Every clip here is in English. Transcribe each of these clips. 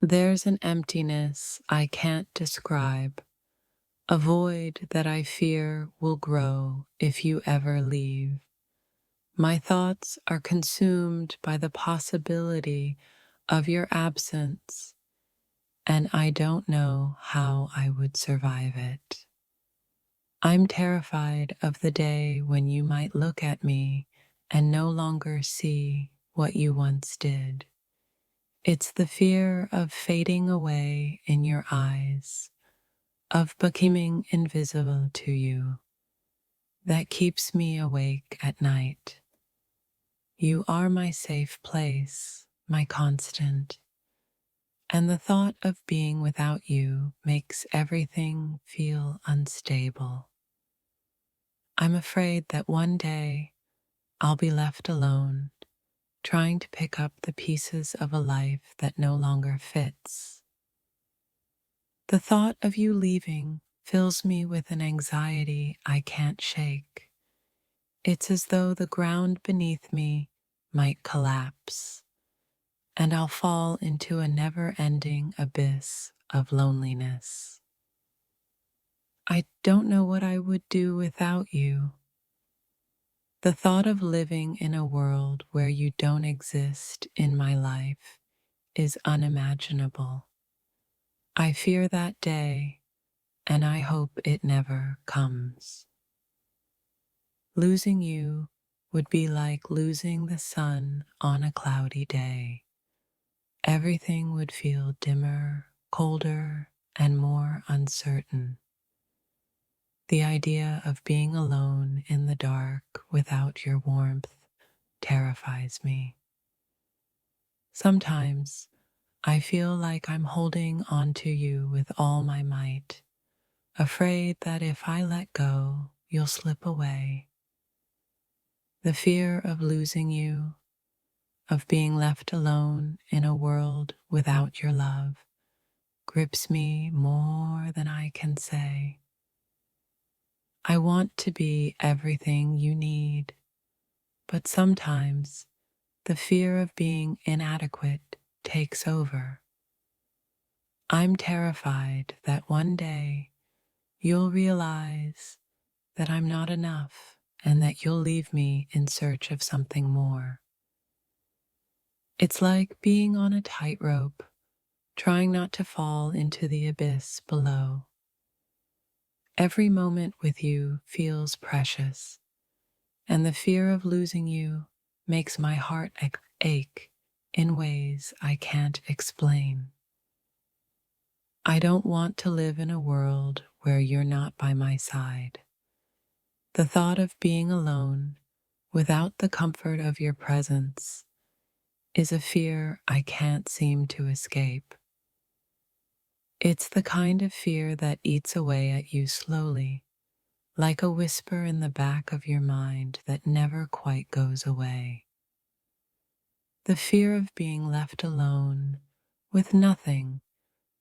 There's an emptiness I can't describe, a void that I fear will grow if you ever leave. My thoughts are consumed by the possibility of your absence, and I don't know how I would survive it. I'm terrified of the day when you might look at me and no longer see what you once did. It's the fear of fading away in your eyes, of becoming invisible to you, that keeps me awake at night. You are my safe place, my constant, and the thought of being without you makes everything feel unstable. I'm afraid that one day I'll be left alone, trying to pick up the pieces of a life that no longer fits. The thought of you leaving fills me with an anxiety I can't shake. It's as though the ground beneath me might collapse, and I'll fall into a never-ending abyss of loneliness. I don't know what I would do without you. The thought of living in a world where you don't exist in my life is unimaginable. I fear that day, and I hope it never comes. Losing you would be like losing the sun on a cloudy day. Everything would feel dimmer, colder, and more uncertain. The idea of being alone in the dark without your warmth terrifies me. Sometimes I feel like I'm holding on to you with all my might, afraid that if I let go, you'll slip away. The fear of losing you, of being left alone in a world without your love, grips me more than I can say. I want to be everything you need, but sometimes the fear of being inadequate takes over. I'm terrified that one day you'll realize that I'm not enough and that you'll leave me in search of something more. It's like being on a tightrope, trying not to fall into the abyss below. Every moment with you feels precious, and the fear of losing you makes my heart ache in ways I can't explain. I don't want to live in a world where you're not by my side. The thought of being alone, without the comfort of your presence, is a fear I can't seem to escape. It's the kind of fear that eats away at you slowly, like a whisper in the back of your mind that never quite goes away. The fear of being left alone with nothing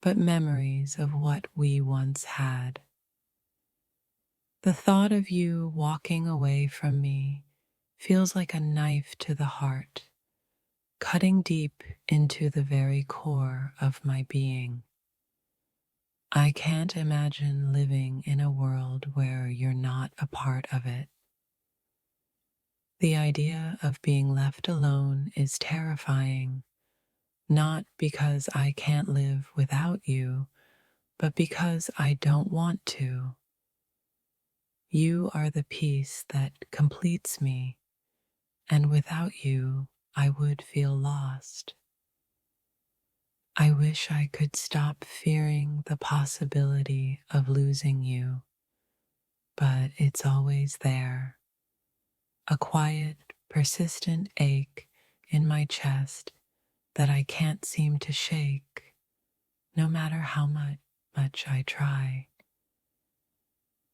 but memories of what we once had. The thought of you walking away from me feels like a knife to the heart, cutting deep into the very core of my being. I can't imagine living in a world where you're not a part of it. The idea of being left alone is terrifying, not because I can't live without you, but because I don't want to. You are the piece that completes me, and without you, I would feel lost. I wish I could stop fearing the possibility of losing you, but it's always there. A quiet, persistent ache in my chest that I can't seem to shake, no matter how much I try.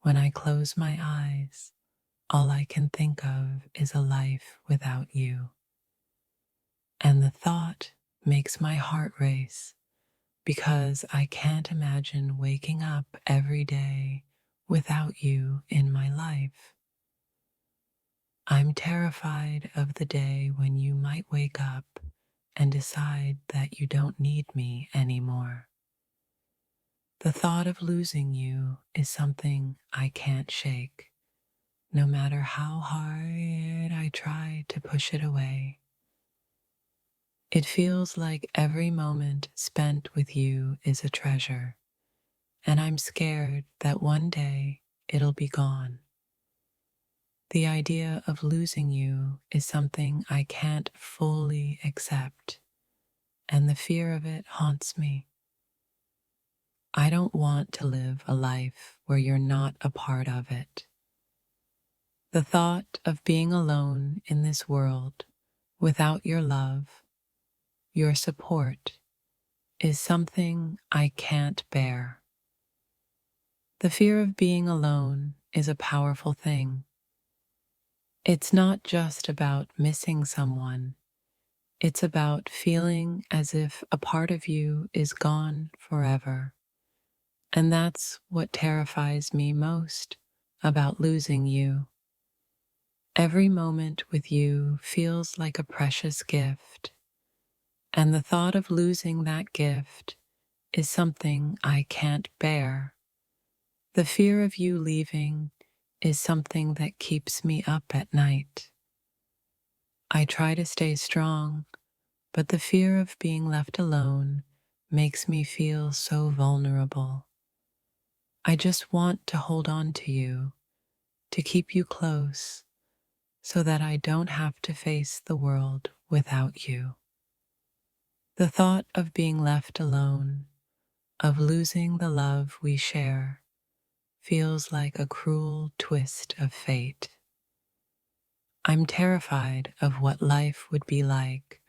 When I close my eyes, all I can think of is a life without you. And the thought makes my heart race because I can't imagine waking up every day without you in my life. I'm terrified of the day when you might wake up and decide that you don't need me anymore. The thought of losing you is something I can't shake, no matter how hard I try to push it away. It feels like every moment spent with you is a treasure, and I'm scared that one day it'll be gone. The idea of losing you is something I can't fully accept, and the fear of it haunts me. I don't want to live a life where you're not a part of it. The thought of being alone in this world without your love, your support, is something I can't bear. The fear of being alone is a powerful thing. It's not just about missing someone. It's about feeling as if a part of you is gone forever. And that's what terrifies me most about losing you. Every moment with you feels like a precious gift, and the thought of losing that gift is something I can't bear. The fear of you leaving is something that keeps me up at night. I try to stay strong, but the fear of being left alone makes me feel so vulnerable. I just want to hold on to you, to keep you close, so that I don't have to face the world without you. The thought of being left alone, of losing the love we share, feels like a cruel twist of fate. I'm terrified of what life would be like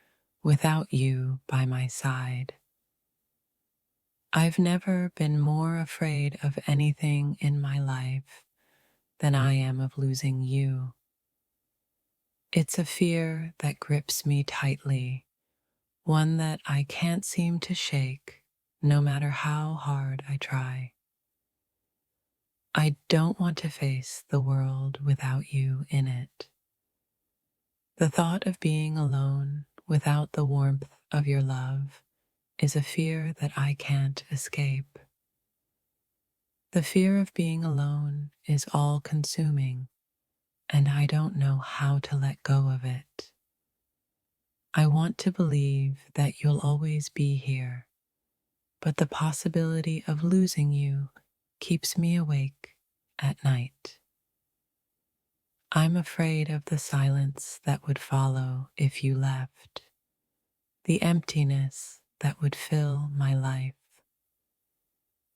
without you by my side. I've never been more afraid of anything in my life than I am of losing you. It's a fear that grips me tightly, one that I can't seem to shake, no matter how hard I try. I don't want to face the world without you in it. The thought of being alone without the warmth of your love is a fear that I can't escape. The fear of being alone is all-consuming, and I don't know how to let go of it. I want to believe that you'll always be here, but the possibility of losing you keeps me awake at night. I'm afraid of the silence that would follow if you left, the emptiness that would fill my life.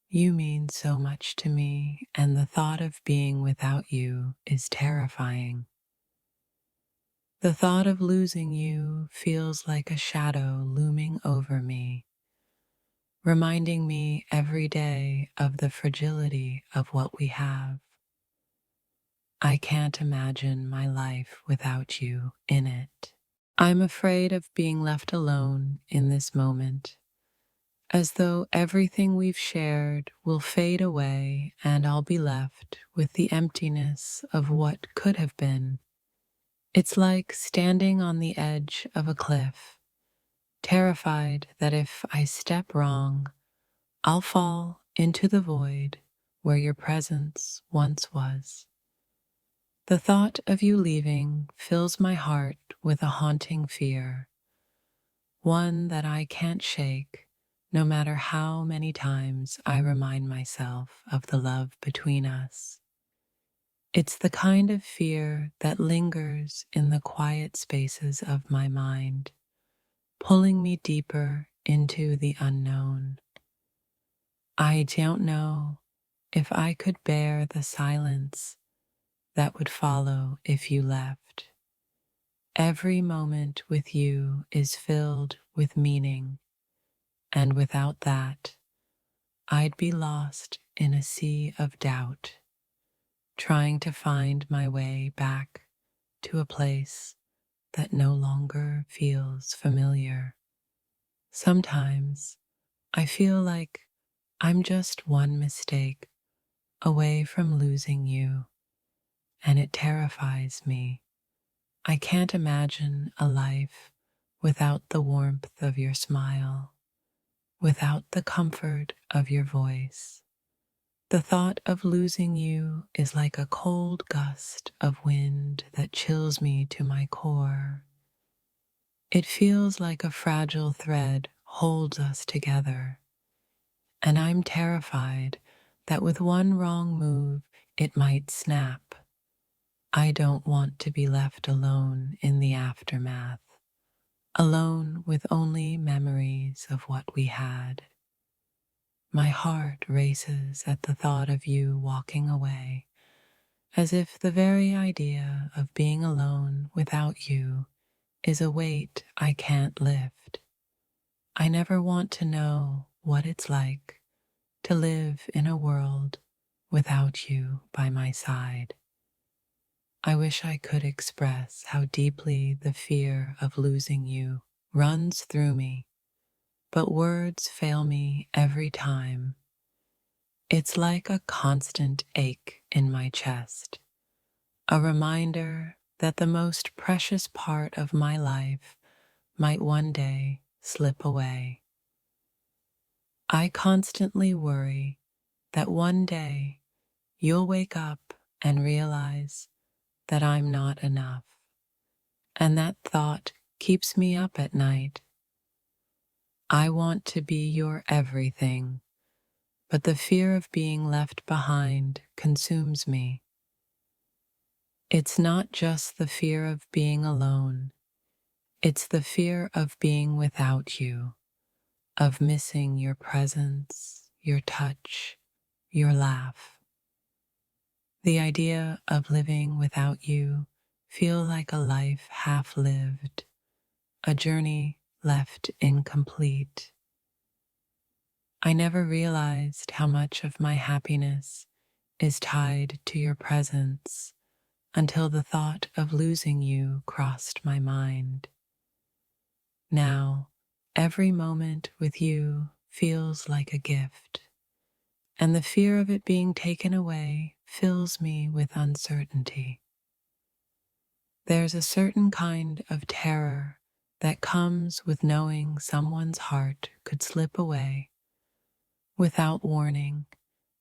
You mean so much to me, and the thought of being without you is terrifying. The thought of losing you feels like a shadow looming over me, reminding me every day of the fragility of what we have. I can't imagine my life without you in it. I'm afraid of being left alone in this moment, as though everything we've shared will fade away and I'll be left with the emptiness of what could have been. It's like standing on the edge of a cliff, terrified that if I step wrong, I'll fall into the void where your presence once was. The thought of you leaving fills my heart with a haunting fear, one that I can't shake, no matter how many times I remind myself of the love between us. It's the kind of fear that lingers in the quiet spaces of my mind, pulling me deeper into the unknown. I don't know if I could bear the silence that would follow if you left. Every moment with you is filled with meaning, and without that, I'd be lost in a sea of doubt, trying to find my way back to a place that no longer feels familiar. Sometimes I feel like I'm just one mistake away from losing you, and it terrifies me. I can't imagine a life without the warmth of your smile, without the comfort of your voice. The thought of losing you is like a cold gust of wind that chills me to my core. It feels like a fragile thread holds us together, and I'm terrified that with one wrong move it might snap. I don't want to be left alone in the aftermath, alone with only memories of what we had. My heart races at the thought of you walking away, as if the very idea of being alone without you is a weight I can't lift. I never want to know what it's like to live in a world without you by my side. I wish I could express how deeply the fear of losing you runs through me, but words fail me every time. It's like a constant ache in my chest, a reminder that the most precious part of my life might one day slip away. I constantly worry that one day you'll wake up and realize that I'm not enough, and that thought keeps me up at night. I want to be your everything, but the fear of being left behind consumes me. It's not just the fear of being alone, it's the fear of being without you, of missing your presence, your touch, your laugh. The idea of living without you feels like a life half lived, a journey left incomplete. I never realized how much of my happiness is tied to your presence until the thought of losing you crossed my mind. Now, every moment with you feels like a gift, and the fear of it being taken away fills me with uncertainty. There's a certain kind of terror that comes with knowing someone's heart could slip away without warning,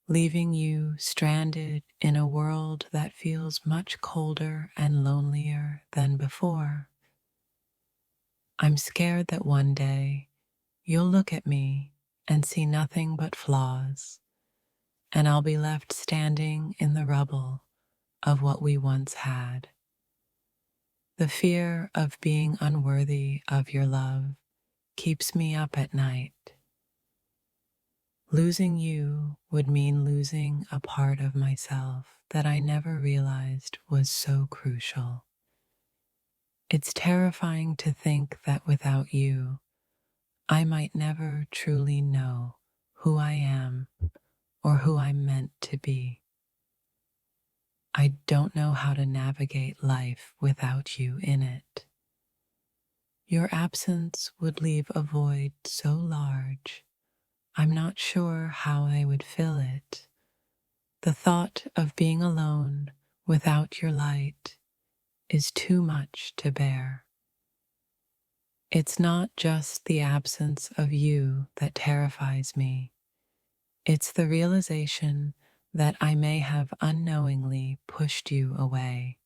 leaving you stranded in a world that feels much colder and lonelier than before. I'm scared that one day you'll look at me and see nothing but flaws, and I'll be left standing in the rubble of what we once had. The fear of being unworthy of your love keeps me up at night. Losing you would mean losing a part of myself that I never realized was so crucial. It's terrifying to think that without you, I might never truly know who I am or who I'm meant to be. I don't know how to navigate life without you in it. Your absence would leave a void so large, I'm not sure how I would fill it. The thought of being alone without your light is too much to bear. It's not just the absence of you that terrifies me. It's the realization that I may have unknowingly pushed you away.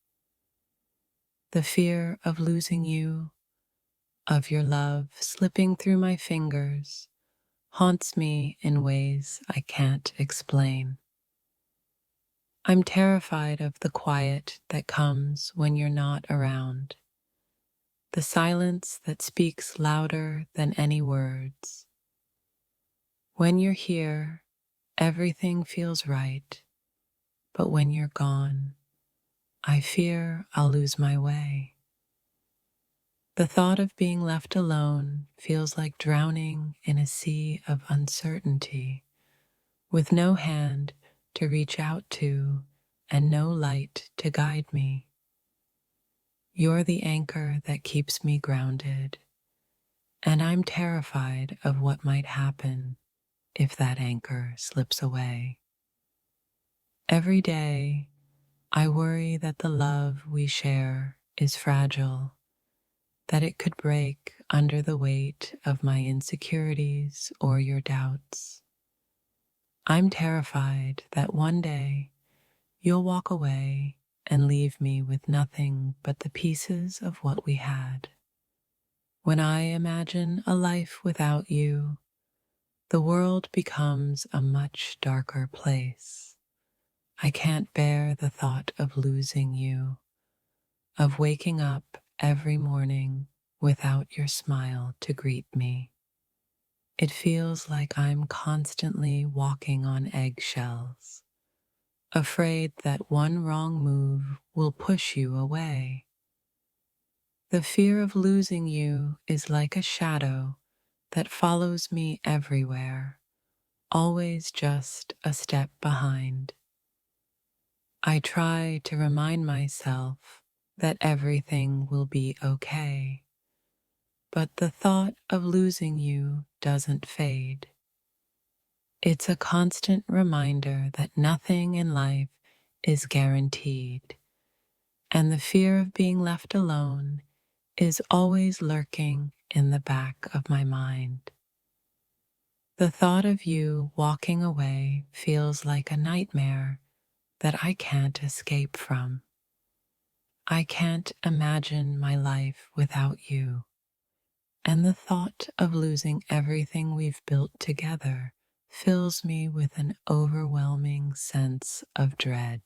The fear of losing you, of your love slipping through my fingers, haunts me in ways I can't explain. I'm terrified of the quiet that comes when you're not around, the silence that speaks louder than any words. When you're here, everything feels right, but when you're gone, I fear I'll lose my way. The thought of being left alone feels like drowning in a sea of uncertainty, with no hand to reach out to and no light to guide me. You're the anchor that keeps me grounded, and I'm terrified of what might happen if that anchor slips away. Every day, I worry that the love we share is fragile, that it could break under the weight of my insecurities or your doubts. I'm terrified that one day you'll walk away and leave me with nothing but the pieces of what we had. When I imagine a life without you, the world becomes a much darker place. I can't bear the thought of losing you, of waking up every morning without your smile to greet me. It feels like I'm constantly walking on eggshells, afraid that one wrong move will push you away. The fear of losing you is like a shadow that follows me everywhere, always just a step behind. I try to remind myself that everything will be okay, but the thought of losing you doesn't fade. It's a constant reminder that nothing in life is guaranteed, and the fear of being left alone is always lurking in the back of my mind. The thought of you walking away feels like a nightmare that I can't escape from. I can't imagine my life without you, and the thought of losing everything we've built together fills me with an overwhelming sense of dread.